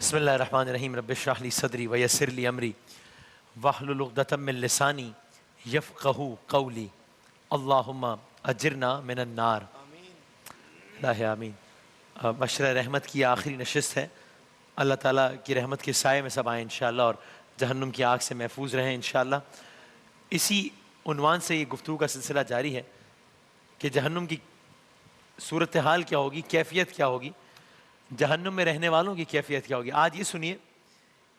بسم اللہ الرحمن الرحیم رب اشرح لی صدری ویسر لی امری واحلل عقدۃ من لسانی یفقہوا قولی اللہم اجرنا من النار۔ اللہ آمین۔ مشرع رحمت کی آخری نشست ہے۔ اللہ تعالیٰ کی رحمت کے سائے میں سب آئیں انشاءاللہ اور جہنم کی آگ سے محفوظ رہیں انشاءاللہ۔ اسی عنوان سے یہ گفتگو کا سلسلہ جاری ہے کہ جہنم کی صورتحال کیا ہوگی، کیفیت کیا ہوگی، جہنم میں رہنے والوں کی کیفیت کیا ہوگی۔ آج یہ سنیے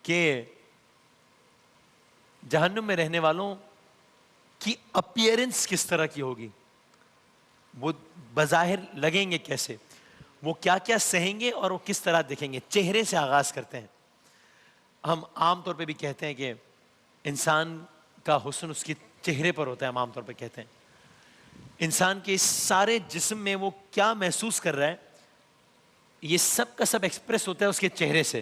کہ جہنم میں رہنے والوں کی اپیئرنس کس طرح کی ہوگی، وہ بظاہر لگیں گے کیسے، وہ کیا کیا سہیں گے اور وہ کس طرح دکھیں گے۔ چہرے سے آغاز کرتے ہیں۔ ہم عام طور پہ بھی کہتے ہیں کہ انسان کا حسن اس کے چہرے پر ہوتا ہے، ہم عام طور پہ کہتے ہیں انسان کے اس سارے جسم میں وہ کیا محسوس کر رہا ہے یہ سب کا سب ایکسپریس ہوتا ہے اس کے چہرے سے۔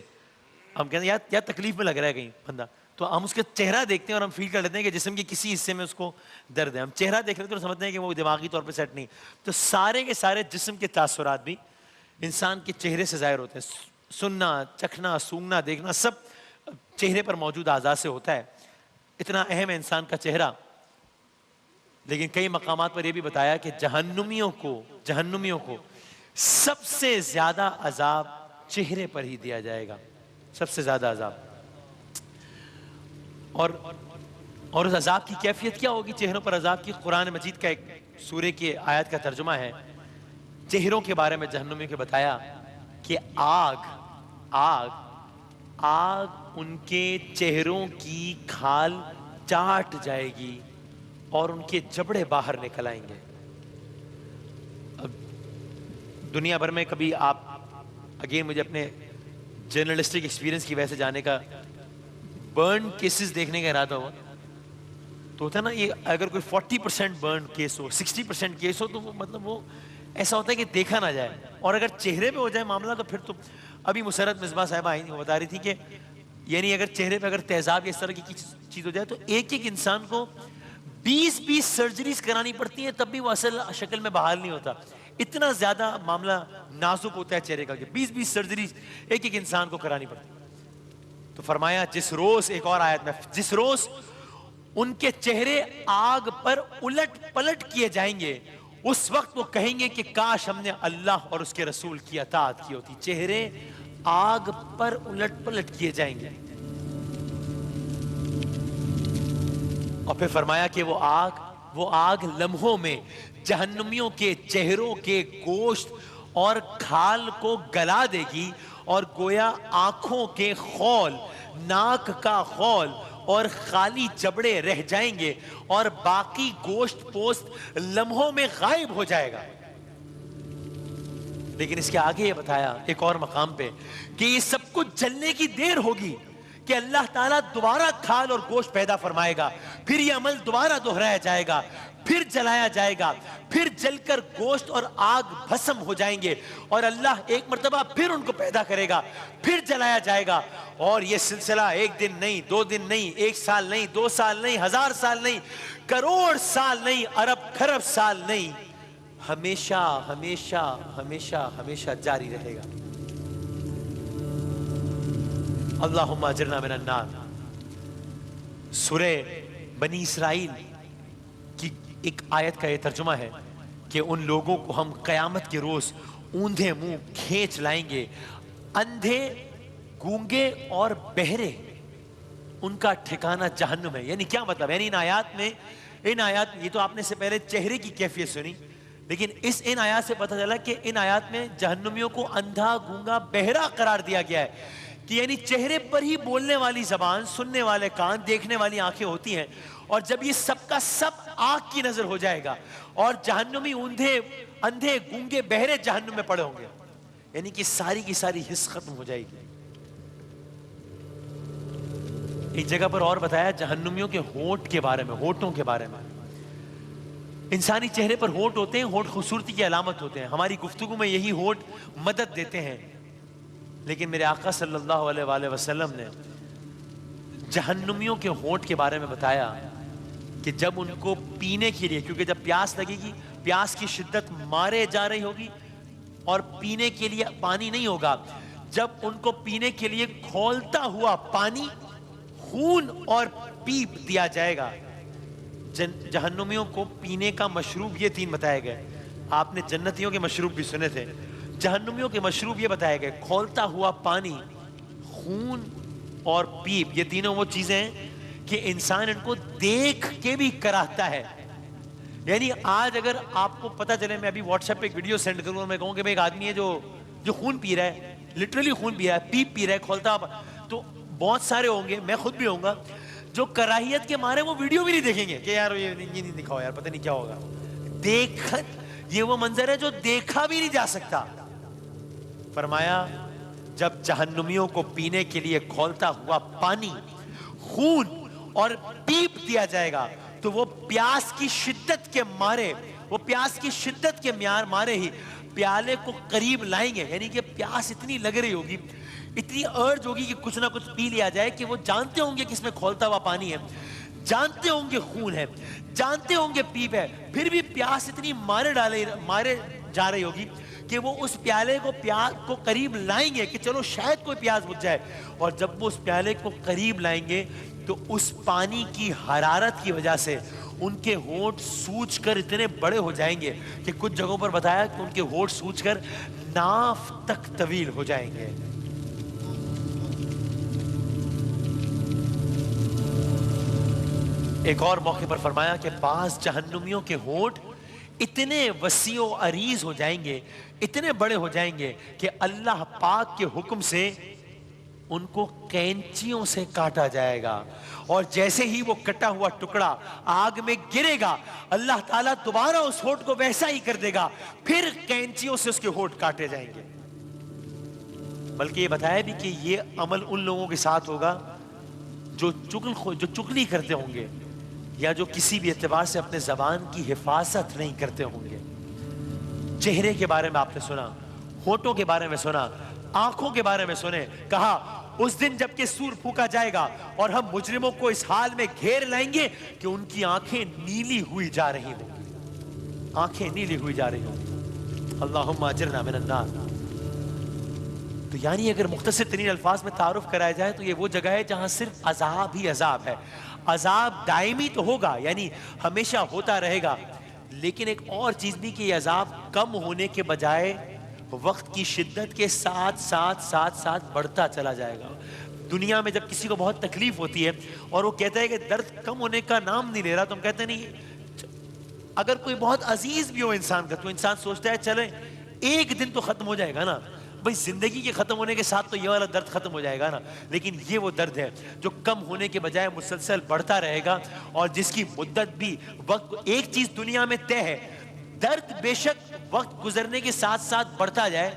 ہم کہتے ہیں یا تکلیف میں لگ رہا ہے کہیں بندہ، تو ہم اس کا چہرہ دیکھتے ہیں اور ہم فیل کر لیتے ہیں کہ جسم کے کسی حصے میں اس کو درد ہے۔ ہم چہرہ دیکھ لیتے ہیں اور سمجھتے ہیں کہ وہ دماغی طور پہ سیٹ نہیں۔ تو سارے کے سارے جسم کے تاثرات بھی انسان کے چہرے سے ظاہر ہوتے ہیں۔ سننا، چکھنا، سونگنا، دیکھنا سب چہرے پر موجود اعضاء سے ہوتا ہے۔ اتنا اہم ہے انسان کا چہرہ۔ لیکن کئی مقامات پر یہ بھی بتایا کہ جہنمیوں کو سب سے زیادہ عذاب چہرے پر ہی دیا جائے گا، سب سے زیادہ عذاب۔ اور اس عذاب کی کیفیت کیا ہوگی، چہروں پر عذاب کی؟ قرآن مجید کا ایک سورے کی آیت کا ترجمہ ہے۔ چہروں کے بارے میں جہنمیوں کے بتایا کہ آگ ان کے چہروں کی کھال چاٹ جائے گی اور ان کے جبڑے باہر نکل آئیں گے۔ دنیا بھر میں کبھی آپ اگین مجھے اپنے جرنلسٹک ایکسپیرینس کی وجہ سے جانے کا، برن کیسز دیکھنے کا ارادہ ہوا تو ہوتا ہے نا، یہ اگر کوئی 40% برن کیس ہو، 60% کیس ہو تو وہ مطلب وہ ایسا ہوتا ہے کہ دیکھا نہ جائے، اور اگر چہرے پہ ہو جائے معاملہ تو پھر تو ابھی مسرت مصباح صاحبہ آئی وہ بتا رہی تھی کہ یعنی اگر چہرے پہ اگر تیزاب یا اس طرح کی چیز ہو جائے تو ایک انسان کو 20 سرجریز کرانی پڑتی ہیں تب بھی وہ اصل شکل میں بحال نہیں ہوتا۔ اتنا زیادہ معاملہ نازک ہوتا ہے چہرے کا کہ 20 سرجریز ایک انسان کو کرانی پڑتی۔ تو فرمایا جس روز، ایک اور آیت میں، جس روز ان کے چہرے آگ پر الٹ پلٹ کیے جائیں گے اس وقت وہ کہیں گے کہ کاش ہم نے اللہ اور اس کے رسول کی اطاعت کی ہوتی۔ چہرے آگ پر الٹ پلٹ کیے جائیں گے۔ اور پھر فرمایا کہ وہ آگ لمحوں میں جہنمیوں کے چہروں کے گوشت اور کھال کو گلا دے گی، اور گویا آنکھوں کے خول، ناک کا خول اور خالی جبڑے رہ جائیں گے اور باقی گوشت پوست لمحوں میں غائب ہو جائے گا۔ لیکن اس کے آگے یہ بتایا ایک اور مقام پہ کہ یہ سب کچھ جلنے کی دیر ہوگی کہ اللہ تعالیٰ دوبارہ کھال اور گوشت پیدا فرمائے گا، پھر یہ عمل دوبارہ دہرایا جائے گا، پھر جلایا جائے گا، پھر جل کر گوشت اور آگ بھسم ہو جائیں گے، اور اللہ ایک مرتبہ پھر ان کو پیدا کرے گا، پھر جلایا جائے گا۔ اور یہ سلسلہ ایک دن نہیں، 2 دن نہیں، 1 سال نہیں، 2 سال نہیں، 1000 سال نہیں، کروڑ سال نہیں، ارب خرب سال نہیں، ہمیشہ ہمیشہ ہمیشہ ہمیشہ جاری رہے گا۔ اللہم اجرنا من النار۔ سورہ بنی اسرائیل کی ایک آیت کا یہ ترجمہ ہے کہ ان لوگوں کو ہم قیامت کے روز اوندھے منہ کھینچ لائیں گے، اندھے، گونگے اور بہرے ان کا ٹھکانہ جہنم ہے۔ یعنی کیا مطلب؟ یعنی ان آیات یہ تو آپ نے سے پہلے چہرے کی کیفیت سنی، لیکن ان آیات سے پتہ چلا کہ ان آیات میں جہنمیوں کو اندھا، گونگا، بہرا قرار دیا گیا ہے کہ یعنی چہرے پر ہی بولنے والی زبان، سننے والے کان، دیکھنے والی آنکھیں ہوتی ہیں، اور جب یہ سب کا سب آنکھ کی نظر ہو جائے گا اور جہنمی اندھے، گونگے، بہرے جہنم میں پڑے ہوں گے، یعنی کہ ساری کی ساری حس ختم ہو جائے گی۔ ایک جگہ پر اور بتایا جہنمیوں کے ہونٹ کے بارے میں، ہونٹوں کے بارے میں۔ انسانی چہرے پر ہونٹ ہوتے ہیں، ہونٹ خوبصورتی کی علامت ہوتے ہیں، ہماری گفتگو میں یہی ہونٹ مدد دیتے ہیں، لیکن میرے آقا صلی اللہ علیہ وآلہ وسلم نے جہنمیوں کے ہونٹ کے بارے میں بتایا کہ جب ان کو پینے کے لیے، کیونکہ جب پیاس لگے گی، پیاس کی شدت مارے جا رہی ہوگی اور پینے کے لیے پانی نہیں ہوگا، جب ان کو پینے کے لیے کھولتا ہوا پانی، خون اور پیپ دیا جائے گا. جہنمیوں کو پینے کا مشروب یہ تین بتائے گئے. آپ نے جنتیوں کے مشروب بھی سنے تھے، جہنمیوں کے مشروب یہ بتائے گئے: کھولتا ہوا پانی، خون اور پیپ. یہ تینوں وہ چیزیں ہیں کہ انسان ان کو دیکھ کے بھی کراہتا ہے. یعنی آج اگر آپ کو پتا چلے، میں ابھی واٹس ایپ پہ ایک ویڈیو سینڈ کروں اور میں کہوں کہ ایک آدمی ہے جو خون پی رہا ہے، لٹرلی خون پی رہا ہے، پیپ پی رہا ہے کھولتا ہوا، تو بہت سارے ہوں گے، میں خود بھی ہوں گا، جو کراہیت کے مارے وہ ویڈیو بھی نہیں دیکھیں گے کہ یار یہ نہیں دکھاؤ یار، پتہ نہیں کیا ہوگا. یہ وہ منظر ہے جو دیکھا بھی نہیں جا سکتا. فرمایا جب جہنمیوں کو پینے کے لیے کھولتا ہوا پانی، خون اور پیپ دیا جائے گا تو وہ پیاس کی شدت کے مارے، مارے ہی پیالے کو قریب لائیں گے. یعنی کہ پیاس اتنی لگ رہی ہوگی، اتنی ارج ہوگی کہ کچھ نہ کچھ پی لیا جائے، کہ وہ جانتے ہوں گے کہ اس میں کھولتا ہوا پانی ہے، جانتے ہوں گے خون ہے، جانتے ہوں گے پیپ ہے، پھر بھی پیاس اتنی مارے جا رہی ہوگی کہ وہ اس پیالے کو قریب لائیں گے کہ چلو شاید کوئی پیاس بجھ جائے. اور جب وہ اس پیالے کو قریب لائیں گے تو اس پانی کی حرارت کی وجہ سے ان کے ہونٹ سوج کر اتنے بڑے ہو جائیں گے کہ کچھ جگہوں پر بتایا کہ ان کے ہونٹ سوج کر ناف تک طویل ہو جائیں گے. ایک اور موقع پر فرمایا کہ بعض جہنمیوں کے ہونٹ اتنے وسیع و عریض ہو جائیں گے، اتنے بڑے ہو جائیں گے کہ اللہ پاک کے حکم سے ان کو کینچیوں سے کاٹا جائے گا. اور جیسے ہی وہ کٹا ہوا ٹکڑا آگ میں گرے گا، اللہ تعالیٰ دوبارہ اس ہونٹ کو ویسا ہی کر دے گا، پھر کینچیوں سے اس کے ہونٹ کاٹے جائیں گے. بلکہ یہ بتایا بھی کہ یہ عمل ان لوگوں کے ساتھ ہوگا جو چغلی کرتے ہوں گے، یا جو کسی بھی اعتبار سے اپنے زبان کی حفاظت نہیں کرتے ہوں گے. چہرے کے بارے میں آپ نے سنا، ہونٹوں کے بارے میں سنا، آنکھوں کے بارے میں سنے. کہا اس دن جب کہ سور پھونکا جائے گا اور ہم مجرموں کو اس حال میں گھیر لائیں گے کہ ان کی آنکھیں نیلی ہوئی جا رہی ہوں گی، آنکھیں نیلی ہوئی جا رہی ہوں گی. اللہم اجرنا من النار. تو یعنی اگر مختصر ترین الفاظ میں تعارف کرایا جائے تو یہ وہ جگہ ہے جہاں صرف عذاب ہی عذاب ہے. عذاب دائمی تو ہوگا، یعنی ہمیشہ ہوتا رہے گا، لیکن ایک اور چیز بھی کہ یہ عذاب کم ہونے کے بجائے وقت کی شدت کے ساتھ بڑھتا چلا جائے گا. دنیا میں جب کسی کو بہت تکلیف ہوتی ہے اور وہ کہتا ہے کہ درد کم ہونے کا نام نہیں لے رہا، تو ہم کہتے ہیں نہیں، اگر کوئی بہت عزیز بھی ہو انسان کا تو انسان سوچتا ہے چلیں ایک دن تو ختم ہو جائے گا نا بھئی، زندگی کے ختم ہونے کے ساتھ تو یہ والا درد ختم ہو جائے گا نا. لیکن یہ وہ درد ہے جو کم ہونے کے بجائے مسلسل بڑھتا رہے گا، اور جس کی مدت بھی وقت. ایک چیز دنیا میں طے ہے، درد بے شک وقت گزرنے کے ساتھ ساتھ بڑھتا جائے،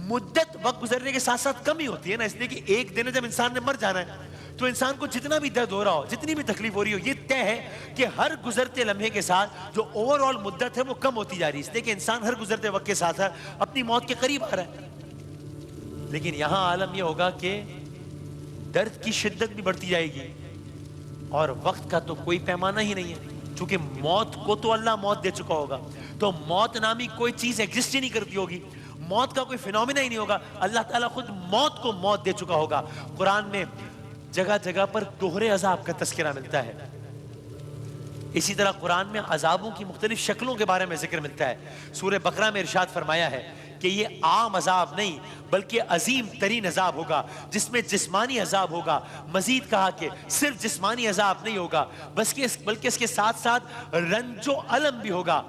مدت وقت گزرنے کے ساتھ ساتھ کم ہی ہوتی ہے نا. اس لیے کہ ایک دن جب انسان نے مر جانا ہے تو انسان کو جتنا بھی درد ہو رہا ہو، جتنی بھی تکلیف ہو رہی ہو، یہ طے ہے کہ ہر گزرتے لمحے کے ساتھ جو اوور آل مدت ہے وہ کم ہوتی جا رہی ہے. اس لیے کہ انسان ہر گزرتے وقت کے ساتھ اپنی موت کے قریب آ رہا ہے. لیکن یہاں عالم یہ ہوگا کہ درد کی شدت بھی بڑھتی جائے گی اور وقت کا تو کوئی پیمانہ ہی نہیں ہے. چونکہ موت کو تو اللہ موت دے چکا ہوگا، تو موت نامی کوئی چیز ایگزسٹ ہی نہیں کرتی ہوگی، موت کا کوئی فینومینا ہی نہیں ہوگا. اللہ تعالیٰ خود موت کو موت دے چکا ہوگا. قرآن میں جگہ جگہ پر دوہرے عذاب کا تذکرہ ملتا ہے. اسی طرح قرآن میں عذابوں کی مختلف شکلوں کے بارے میں ذکر ملتا ہے. سورہ بقرہ میں ارشاد فرمایا ہے کہ یہ عام عذاب نہیں بلکہ عظیم ترین عذاب ہوگا، جس میں جسمانی عذاب ہوگا. مزید کہا کہ صرف جسمانی عذاب نہیں ہوگا بلکہ اس کے ساتھ ساتھ رنج و الم بھی ہوگا.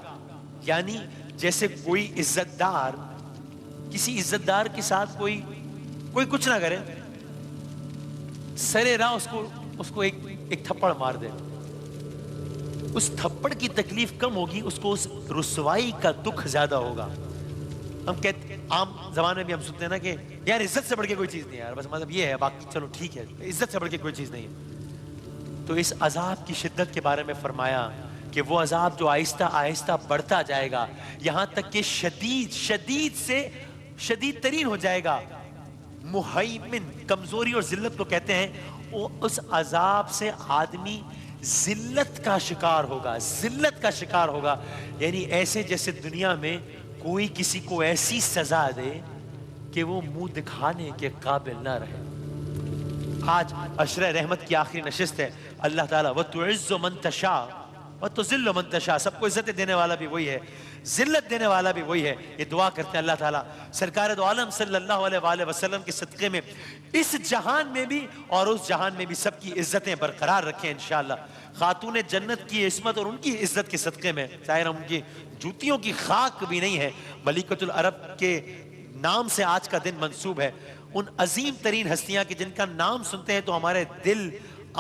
یعنی جیسے کوئی عزت دار کسی عزت دار کے ساتھ کوئی کچھ نہ کرے، سرے راہ اس کو ایک تھپڑ مار دے، اس تھپڑ کی تکلیف کم ہوگی، اس کو اس رسوائی کا دکھ زیادہ ہوگا. ہم کہتے عام زمانے میں ہم سنتے ہیں نا کہ یار عزت سے بڑھ کے کوئی چیز نہیں ہے، یار بس مطلب یہ ہے، باقی چلو ٹھیک ہے، عزت سے بڑھ کے کوئی چیز نہیں ہے. تو اس عذاب کی شدت کے بارے میں فرمایا کہ وہ عذاب جو آہستہ آہستہ بڑھتا جائے گا یہاں تک کہ شدید سے شدید ترین ہو جائے گا. مہیمن کمزوری اور ذلت کو کہتے ہیں. اس عذاب سے آدمی ذلت کا شکار ہوگا. یعنی ایسے جیسے دنیا میں کوئی کسی کو ایسی سزا دے کہ وہ منہ دکھانے کے قابل نہ رہے. آج عشرہ رحمت کی آخری نشست ہے. اللہ تعالیٰ وَتُعِزُّ مَن تَشَاءُ وَتُذِلُّ مَن تَشَاءُ, سب کو عزت دینے والا بھی وہی ہے, ذلت دینے والا بھی وہی ہے. یہ دعا کرتے ہیں اللہ تعالیٰ سرکار دو عالم صلی اللہ علیہ وآلہ وسلم کے صدقے میں اس جہان میں بھی اور اس جہان میں بھی سب کی عزتیں برقرار رکھیں انشاءاللہ. خاتون جنت کی عصمت اور ان کی عزت کے صدقے میں, ظاہر ان کی جوتیوں کی خاک بھی نہیں ہے, ملکۃ العرب کے نام سے آج کا دن منسوب ہے. ان عظیم ترین ہستیاں کہ جن کا نام سنتے ہیں تو ہمارے دل,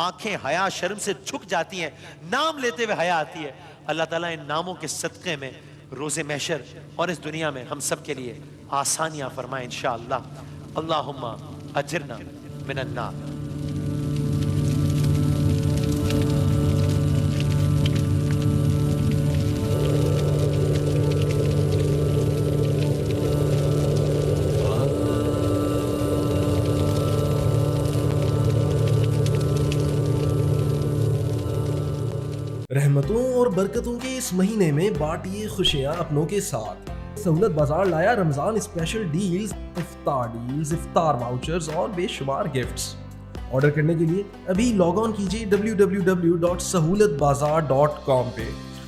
آنکھیں حیا شرم سے جھک جاتی ہیں, نام لیتے ہوئے حیا آتی ہے. اللہ تعالیٰ ان ناموں کے صدقے میں روز محشر اور اس دنیا میں ہم سب کے لیے آسانیاں فرمائیں انشاءاللہ. اللہم اجرنا من النار. رحمتوں اور برکتوں کے اس مہینے میں بانٹیے خوشیاں اپنوں کے ساتھ. سہولت بازار لایا رمضان اسپیشل ڈیلز, افطار واؤچرز اور بے شمار گفٹس. آرڈر کرنے کے لیے ابھی لاگ آن کیجیے www.sahulatbazaar.com پہ,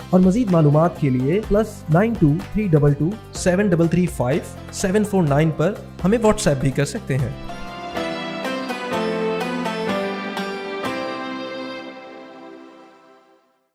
اور مزید معلومات کے لیے +92 322 7335 749 پر ہمیں واٹس ایپ بھی کر سکتے ہیں.